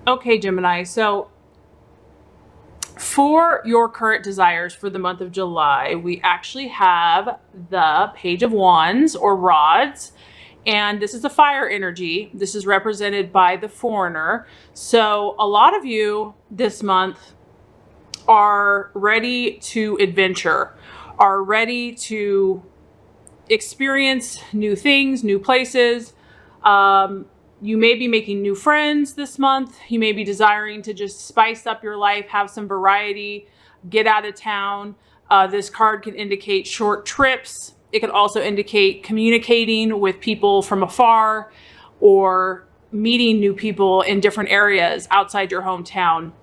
Okay, Gemini. So for your current desires for the month of July, we actually have the Page of Wands or Rods. And this is the fire energy. This is represented by the Foreigner. So a lot of you this month are ready to adventure, are ready to experience new things, new places. You may be making new friends this month. You may be desiring to just spice up your life, have some variety, get out of town. This card can indicate short trips. It could also indicate communicating with people from afar or meeting new people in different areas outside your hometown.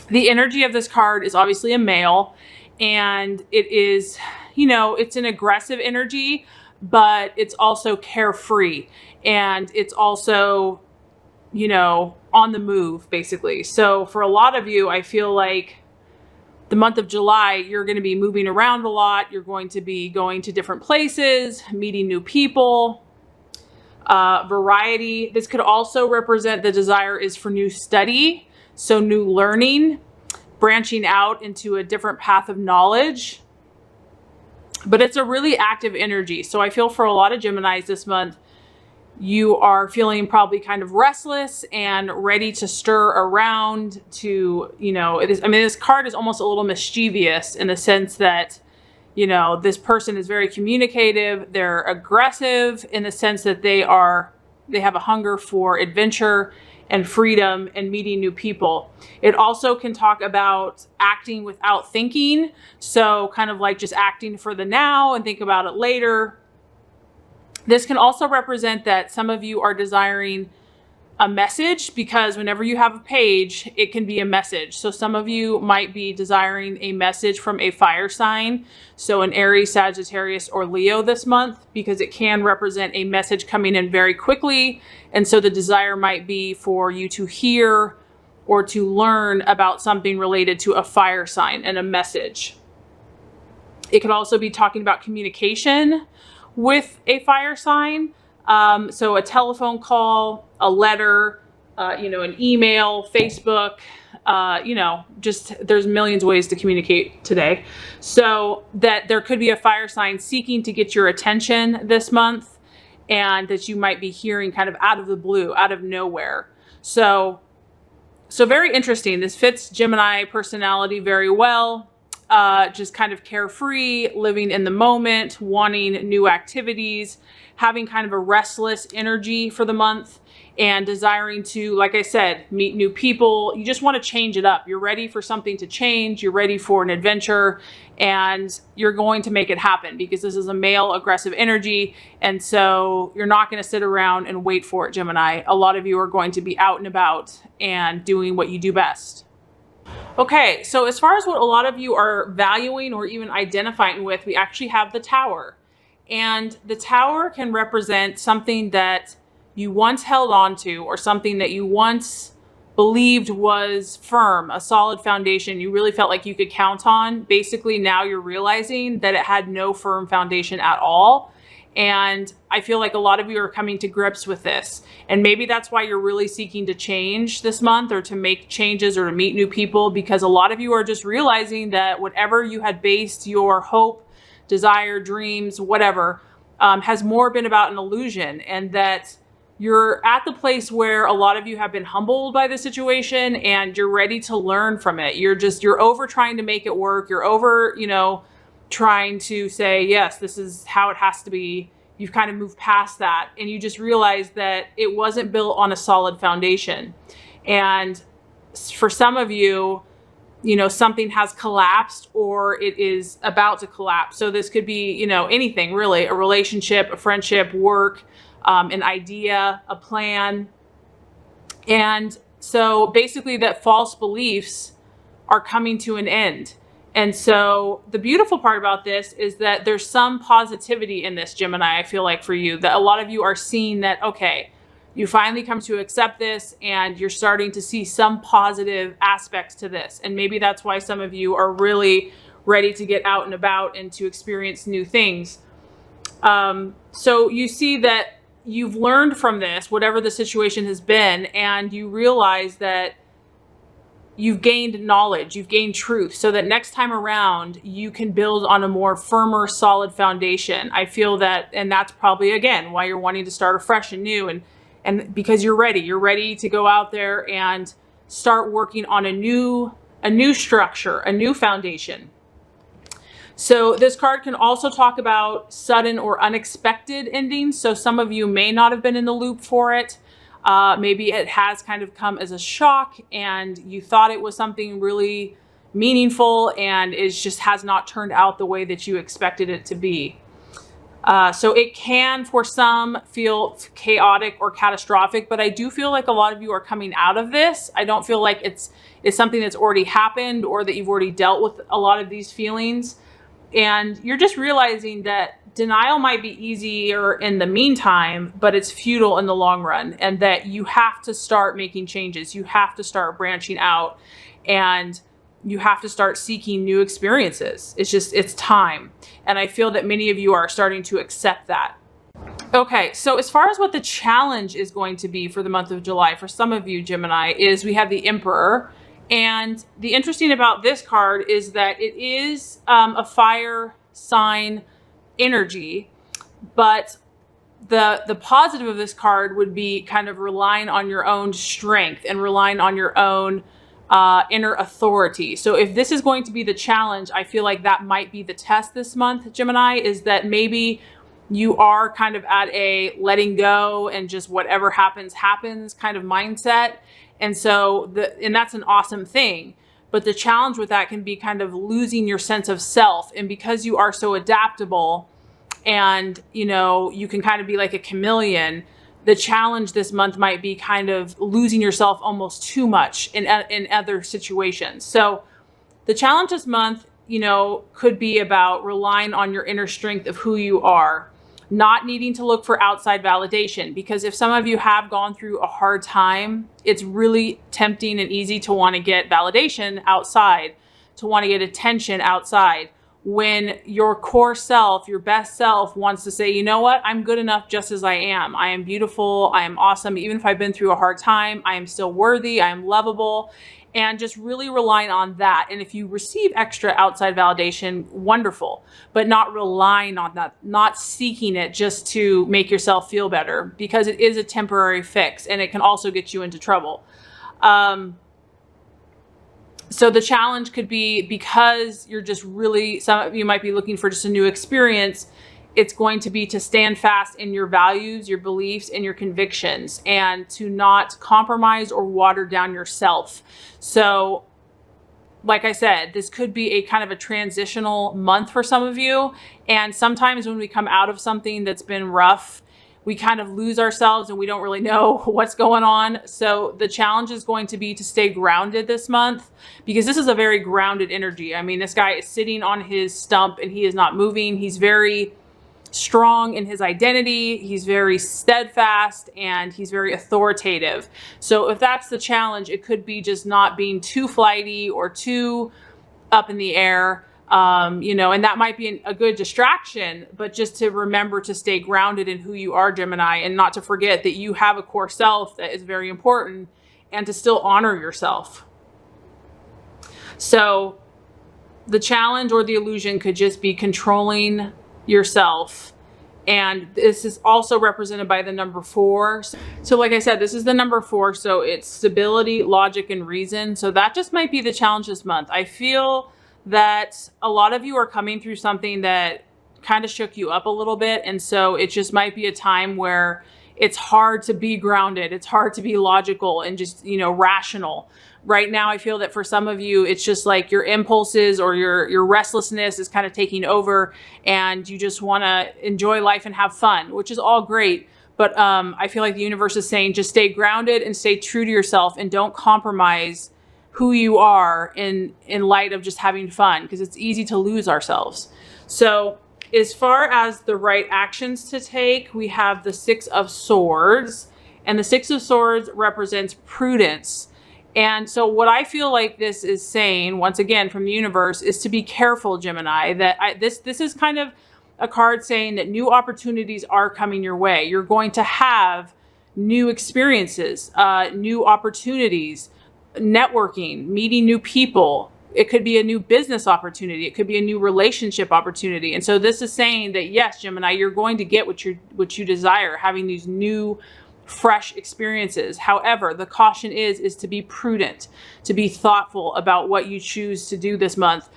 The energy of this card is obviously a male, and it is, it's an aggressive energy, but it's also carefree, and it's also, on the move basically. So for a lot of you, I feel like the month of July, you're going to be moving around a lot. You're going to be going to different places, meeting new people, variety. This could also represent the desire is for new study. So new learning, branching out into a different path of knowledge. But it's a really active energy. So I feel for a lot of Geminis this month, you are feeling probably kind of restless and ready to stir around to, this card is almost a little mischievous in the sense that, this person is very communicative. They're aggressive in the sense that they have a hunger for adventure and freedom and meeting new people. It also can talk about acting without thinking. So kind of like just acting for the now and think about it later. This can also represent that some of you are desiring a message, because whenever you have a page, it can be a message. So some of you might be desiring a message from a fire sign. So an Aries, Sagittarius, or Leo this month, because it can represent a message coming in very quickly. And so the desire might be for you to hear or to learn about something related to a fire sign and a message. It could also be talking about communication with a fire sign. So a telephone call, a letter, an email, Facebook, just there's millions of ways to communicate today. So that there could be a fire sign seeking to get your attention this month, and that you might be hearing kind of out of the blue, out of nowhere. So very interesting. This fits Gemini personality very well. Just kind of carefree, living in the moment, wanting new activities, having kind of a restless energy for the month, and desiring to, like I said, meet new people. You just want to change it up. You're ready for something to change. You're ready for an adventure, and you're going to make it happen, because this is a male aggressive energy. And so you're not going to sit around and wait for it, Gemini. A lot of you are going to be out and about and doing what you do best. Okay, so as far as what a lot of you are valuing or even identifying with, we actually have the Tower. And the Tower can represent something that you once held on to, or something that you once believed was firm, a solid foundation you really felt like you could count on. Basically, now you're realizing that it had no firm foundation at all. And I feel like a lot of you are coming to grips with this. And maybe that's why you're really seeking to change this month, or to make changes, or to meet new people, because a lot of you are just realizing that whatever you had based your hope, desire, dreams, whatever, has more been about an illusion. And that you're at the place where a lot of you have been humbled by the situation, and you're ready to learn from it. You're over trying to make it work. You're over, trying to say, yes, this is how it has to be. You've kind of moved past that, and you just realize that it wasn't built on a solid foundation. And for some of you, something has collapsed, or it is about to collapse. So this could be, anything really, a relationship, a friendship, work, an idea, a plan. And so basically that false beliefs are coming to an end. And so the beautiful part about this is that there's some positivity in this, Gemini, I feel like for you, that a lot of you are seeing that, okay, you finally come to accept this, and you're starting to see some positive aspects to this. And maybe that's why some of you are really ready to get out and about and to experience new things. So you see that, you've learned from this, whatever the situation has been, and you realize that you've gained knowledge, you've gained truth, so that next time around you can build on a more firmer, solid foundation. I feel that, and that's probably again why you're wanting to start afresh and new, and because you're ready to go out there and start working on a new structure, a new foundation. So this card can also talk about sudden or unexpected endings. So some of you may not have been in the loop for it. Maybe it has kind of come as a shock and you thought it was something really meaningful and it just has not turned out the way that you expected it to be. So it can, for some, feel chaotic or catastrophic, but I do feel like a lot of you are coming out of this. I don't feel like it's something that's already happened or that you've already dealt with a lot of these feelings. And you're just realizing that denial might be easier in the meantime, but it's futile in the long run, and that you have to start making changes. You have to start branching out and you have to start seeking new experiences. It's time. And I feel that many of you are starting to accept that. Okay, so as far as what the challenge is going to be for the month of July, for some of you, Gemini, is we have the Emperor. And the interesting about this card is that it is a fire sign energy, but the positive of this card would be kind of relying on your own strength and relying on your own inner authority. So if this is going to be the challenge, I feel like that might be the test this month, Gemini, is that maybe you are kind of at a letting go and just whatever happens, happens kind of mindset. And so, and that's an awesome thing. But the challenge with that can be kind of losing your sense of self. And because you are so adaptable and, you know, you can kind of be like a chameleon, the challenge this month might be kind of losing yourself almost too much in other situations. So the challenge this month, you know, could be about relying on your inner strength of who you are, not needing to look for outside validation. Because if some of you have gone through a hard time, it's really tempting and easy to want to get validation outside, to want to get attention outside, when your core self, your best self, wants to say, you know what, I'm good enough just as I am. I am beautiful. I am awesome. Even if I've been through a hard time, I am still worthy. I am lovable. And just really relying on that. And if you receive extra outside validation, wonderful, but not relying on that, not seeking it just to make yourself feel better, because it is a temporary fix and it can also get you into trouble. So the challenge could be, because you're just really, some of you might be looking for just a new experience, it's going to be to stand fast in your values, your beliefs, and your convictions, and to not compromise or water down yourself. So, like I said, this could be a kind of a transitional month for some of you. And sometimes when we come out of something that's been rough, we kind of lose ourselves and we don't really know what's going on. So the challenge is going to be to stay grounded this month, because this is a very grounded energy. I mean, this guy is sitting on his stump and he is not moving. He's very strong in his identity. He's very steadfast and he's very authoritative. So if that's the challenge, it could be just not being too flighty or too up in the air. You know, and that might be a good distraction, but just to remember to stay grounded in who you are, Gemini, and not to forget that you have a core self that is very important, and to still honor yourself. So the challenge or the illusion could just be controlling yourself. And this is also represented by the number 4. So like I said, this is the number 4. So it's stability, logic, and reason. So that just might be the challenge this month. I feel that a lot of you are coming through something that kind of shook you up a little bit. And so it just might be a time where it's hard to be grounded. It's hard to be logical and just, you know, rational. Right now, I feel that for some of you, it's just like your impulses or your restlessness is kind of taking over, and you just want to enjoy life and have fun, which is all great. But I feel like the universe is saying, just stay grounded and stay true to yourself, and don't compromise who you are in light of just having fun, because it's easy to lose ourselves. So as far as the right actions to take, we have the 6 of Swords, and the 6 of Swords represents prudence. And so what I feel like this is saying, once again, from the universe, is to be careful, Gemini, that this is kind of a card saying that new opportunities are coming your way. You're going to have new experiences, new opportunities, networking, meeting new people. It could be a new business opportunity. It could be a new relationship opportunity. And so this is saying that, yes, Gemini, you're going to get what you desire, having these new, fresh experiences. However, the caution is to be prudent, to be thoughtful about what you choose to do this month.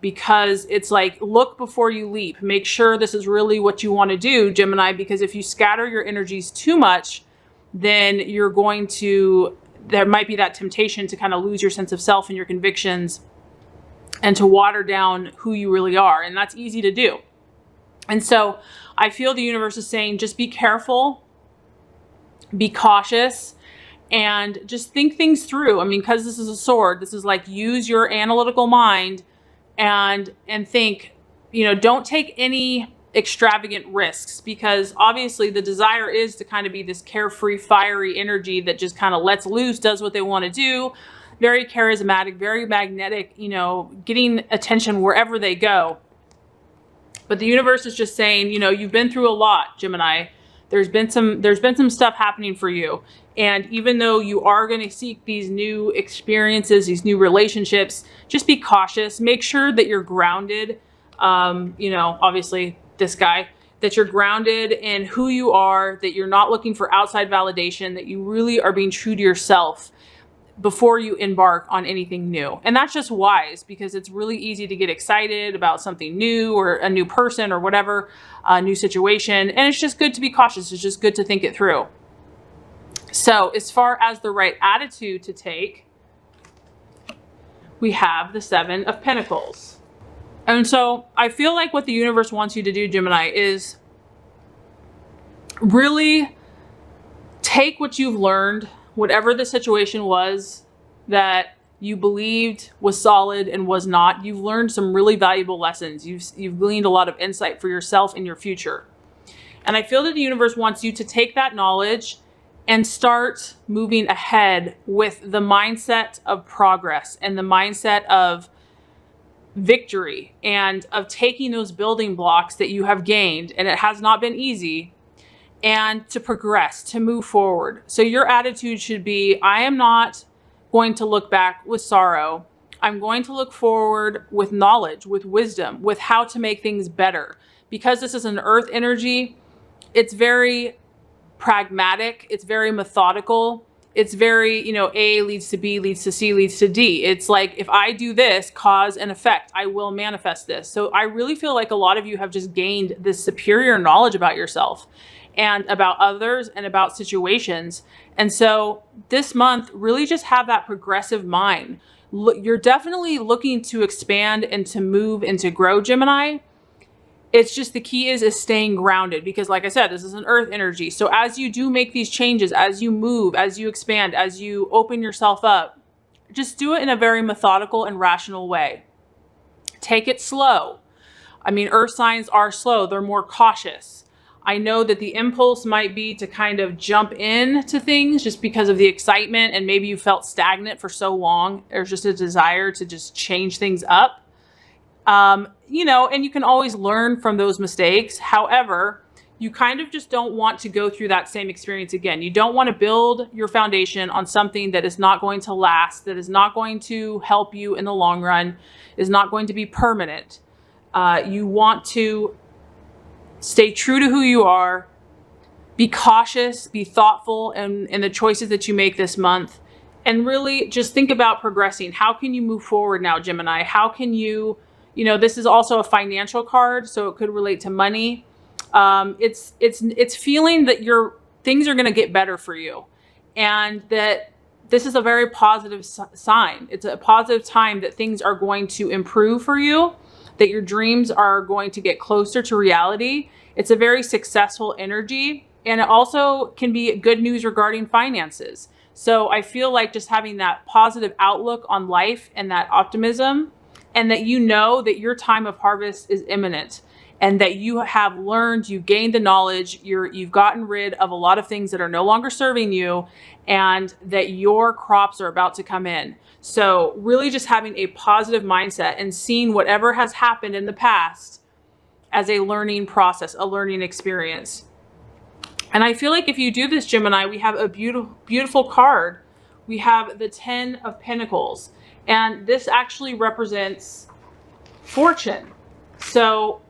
Because it's like, look before you leap. Make sure this is really what you want to do, Gemini, because if you scatter your energies too much, then you're going to, there might be that temptation to kind of lose your sense of self and your convictions and to water down who you really are. And that's easy to do. And so I feel the universe is saying, just be careful, be cautious, and just think things through. I mean, because this is a sword, this is like, use your analytical mind and think, don't take any extravagant risks, because obviously the desire is to kind of be this carefree, fiery energy that just kind of lets loose, does what they want to do, very charismatic, very magnetic, getting attention wherever they go. But the universe is just saying, you've been through a lot, Gemini. There's been some stuff happening for you. And even though you are going to seek these new experiences, these new relationships, just be cautious. Make sure that you're grounded. Obviously this guy, that you're grounded in who you are, that you're not looking for outside validation, that you really are being true to yourself before you embark on anything new. And that's just wise, because it's really easy to get excited about something new or a new person or whatever, a new situation. And it's just good to be cautious. It's just good to think it through. So as far as the right attitude to take, we have the Seven of Pentacles. And so I feel like what the universe wants you to do, Gemini, is really take what you've learned, whatever the situation was that you believed was solid and was not. You've learned some really valuable lessons. You've gleaned a lot of insight for yourself in your future. And I feel that the universe wants you to take that knowledge and start moving ahead with the mindset of progress and the mindset of victory, and of taking those building blocks that you have gained, and it has not been easy, and to progress, to move forward. So your attitude should be, I am not going to look back with sorrow. I'm going to look forward with knowledge, with wisdom, with how to make things better. Because this is an earth energy, it's very pragmatic, it's very methodical. It's very, A leads to B, leads to C, leads to D. It's like, if I do this, cause and effect, I will manifest this. So I really feel like a lot of you have just gained this superior knowledge about yourself and about others and about situations. And so this month, really just have that progressive mind. You're definitely looking to expand and to move and to grow, Gemini. It's just, the key is staying grounded, because like I said, this is an earth energy. So as you do make these changes, as you move, as you expand, as you open yourself up, just do it in a very methodical and rational way. Take it slow. I mean, earth signs are slow. They're more cautious. I know that the impulse might be to kind of jump into things just because of the excitement, and maybe you felt stagnant for so long. There's just a desire to just change things up. And you can always learn from those mistakes. However, you kind of just don't want to go through that same experience again. You don't want to build your foundation on something that is not going to last, that is not going to help you in the long run, is not going to be permanent. You want to stay true to who you are, be cautious, be thoughtful in the choices that you make this month, and really just think about progressing. How can you move forward now, Gemini? How can you, this is also a financial card, so it could relate to money. It's feeling that things are going to get better for you, and that this is a very positive sign. It's a positive time that things are going to improve for you, that your dreams are going to get closer to reality. It's a very successful energy, and it also can be good news regarding finances. So I feel like just having that positive outlook on life and that optimism, and that that your time of harvest is imminent, and that you have learned, you've gained the knowledge, you've gotten rid of a lot of things that are no longer serving you, and that your crops are about to come in. So really just having a positive mindset and seeing whatever has happened in the past as a learning process, a learning experience. And I feel like if you do this, Gemini, we have a beautiful card. We have the 10 of Pentacles, and this actually represents fortune. So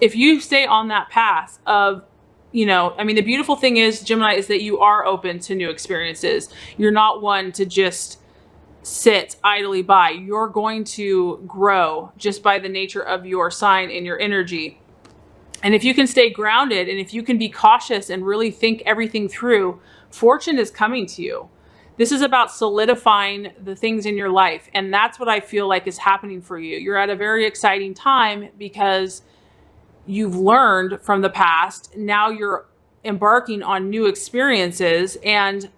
if you stay on that path of, you know, I mean, the beautiful thing is, Gemini, is that you are open to new experiences. You're not one to just sit idly by. You're going to grow just by the nature of your sign and your energy. And if you can stay grounded, and if you can be cautious and really think everything through, fortune is coming to you. This is about solidifying the things in your life. And that's what I feel like is happening for you. You're at a very exciting time because you've learned from the past. Now you're embarking on new experiences. And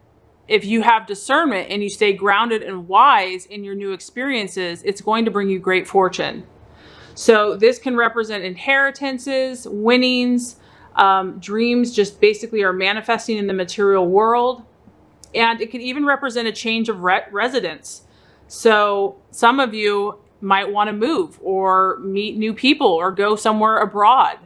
if you have discernment and you stay grounded and wise in your new experiences, it's going to bring you great fortune. So this can represent inheritances, winnings, dreams just basically are manifesting in the material world. And it could even represent a change of residence. So some of you might want to move or meet new people or go somewhere abroad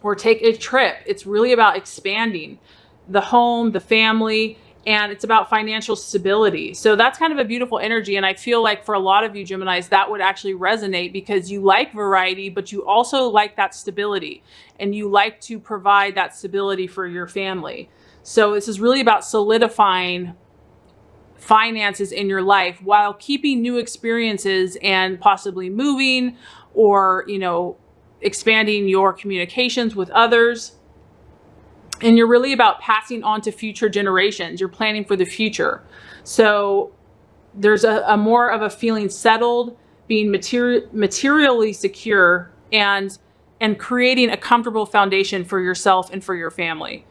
or take a trip. It's really about expanding the home, the family, and it's about financial stability. So that's kind of a beautiful energy. And I feel like for a lot of you Geminis, that would actually resonate because you like variety, but you also like that stability and you like to provide that stability for your family. So this is really about solidifying finances in your life while keeping new experiences and possibly moving or, you know, expanding your communications with others. And you're really about passing on to future generations. You're planning for the future. So there's a more of a feeling settled, being materially secure, and creating a comfortable foundation for yourself and for your family.